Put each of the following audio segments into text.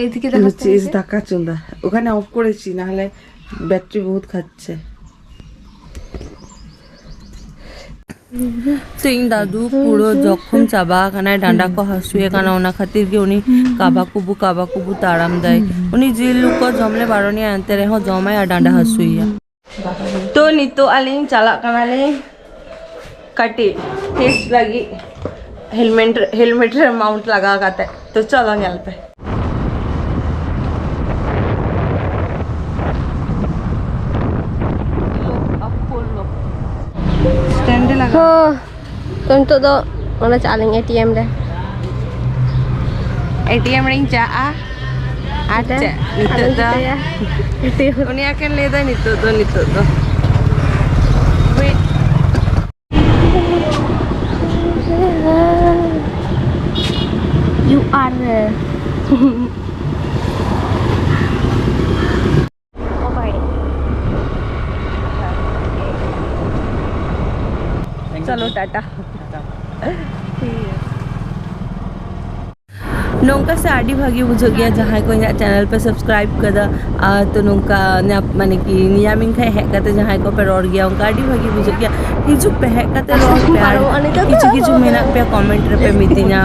এইদিকে দেখাচ্ছে চিজ ধাক্কা চলদা ওখানে অফ করেছি না হলে ব্যাটারি বহুত খাচ্ছে सिंह दादू पूरो जखम चाबा खाना डांडा को हसुए खाना ओना खातिर के उनी काबा कुबू ताराम दाय उनी जिल लोग को जमले बारोनी आनते रहे हो जमाय और डांडा हसुइया तो नितो अलिंग चला खाना ले कटी टेस्ट लगी हेलमेट माउंट लगा करते तो चलो चलते स्टैंड लगा हाँ तो नितो दो ओना चालेंगे एटीएम रे एटीएम रिंग चा अच्छा नितो दा उनी आके ले दे नितो दो You are चलो टाटा नौका से आड़ी भागी बुझो गया जहाँ को चैनल पे सब्सक्राइब कदा तो नौका माने कि नियामिंग खाए है कहते जहाँ को पे रोड गया उनका आड़ी भागी बुझो गया हिजु पे है कहते रोड पे किछु मेना पे कमेंट रे पे मीटिंगा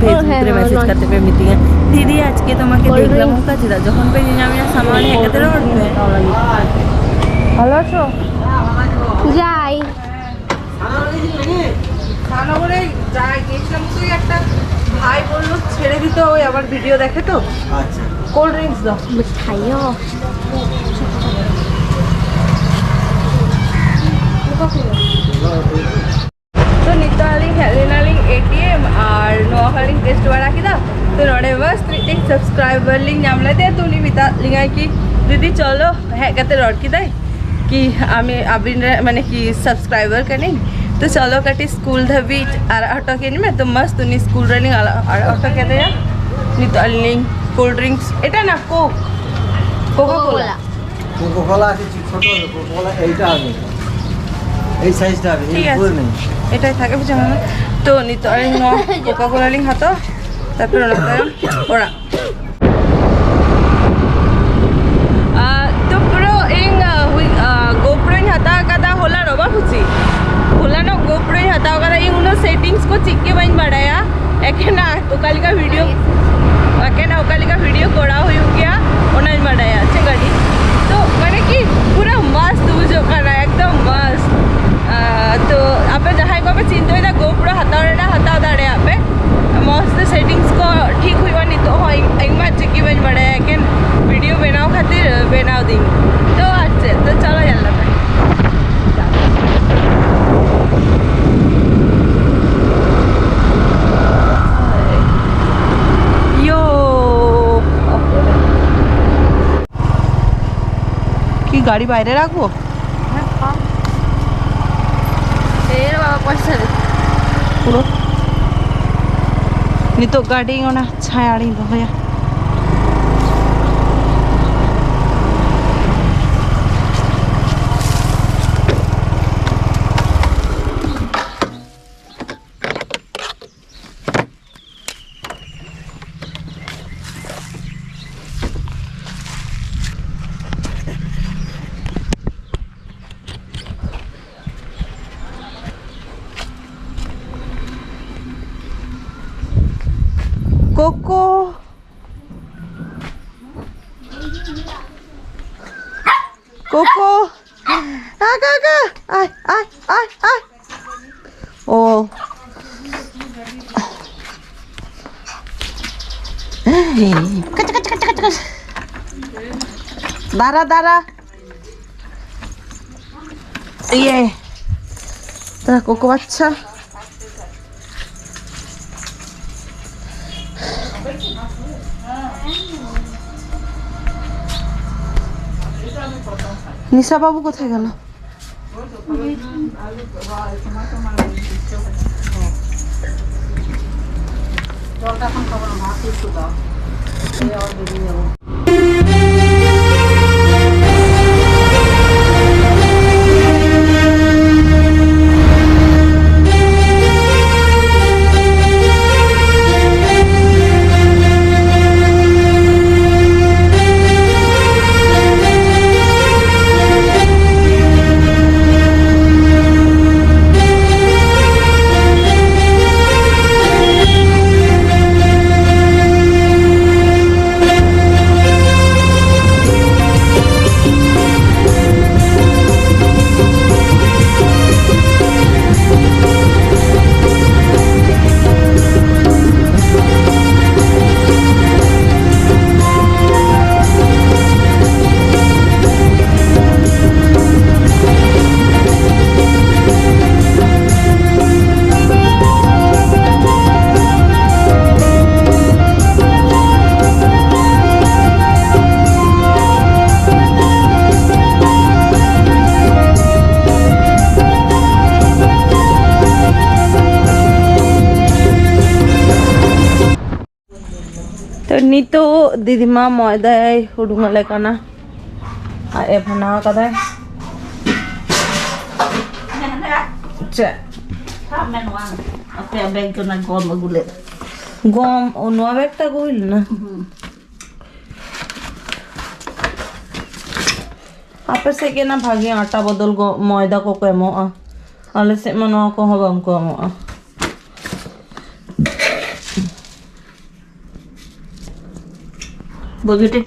फेसबुक रे मैसेज करते पे मीटिंगा दीदी आज के তোমাকে দেখলাম উনকা যেটা যখন पे নিয়ামিয়া সামান है कहते रोड पे ভালো আছো যাই খানা করে যাই গেছিলাম তুই একটা ভাই বললো ছেড়ে দিতে ওই আবার ভিডিও দেখে তো আচ্ছা কোল্ড ড্রিঙ্কস দাও মিঠাইও तो नितालिंग हेलेनालिंग एटीएम और नोआलिंग टेस्ट वाला किदा तो नोडे बस 3 सब्सक्राइबर लिंक नामले दे तो नी बिता लिंगाई की दीदी चलो है कहते रोड किदा कि आमी अभी माने कि सब्सक्राइबर कने तो चलो कटी स्कूल धबी और ऑटो के में तो मस्त उनी स्कूल रनिंग ऑटो कहते हैं नितालिंग कोल्ड ड्रिंक्स এটা না কোক কোকা-কোলা আছে ছোট কোকা-কোলা এইটা আছে এই সাইজটা আছে এই পুরো নেই এটাই থাকে বুঝছো না তো নিতালিং নো কোকা-কোলা লিং হাতো তারপর ওরা तो pro ing GoPro ing hata kada hola no ba huchi hola no GoPro ing hata kada ing uno settings ko chikke bain badaya ekena okali ka video kora hoyu gya ona badaya ache gadi तो माने कि पूरा मस्त बुझो करा एकदम मस्त तो आपे जहां को पे चिंतो इदा GoPro हटाओ दाड़े आपे मस्त सेटिंग्स को ठीक हुई नहीं तो हो एक बार चिक्की बन बढ़ाया कि वीडियो बनाओ खातिर बनाओ दी तो अच्छे तो चलो चलना भाई यो कि गाड़ी বাইরে রাখবো এর বাবা পয়সা পুরো নিতো গাড়ি ওনা ছায়াড়ি দয়া कोको कोको आगा आय आय आय आय ओ दारा दारा ये तेरा कोको अच्छा নিশা বাবু কোথায় গেল জলটা এখন খাবো না ভাত একটু দাও এই আর বেরিয়ে যাবো Nito didima moida hudungale kana. Evana kada. Cek. Apa bag ko na gom magulit. Gom onwa bekta goil na. Apa se ke na bhagi atta bodol go moida ko kemo ale se mano ko hobam ko mo Begitu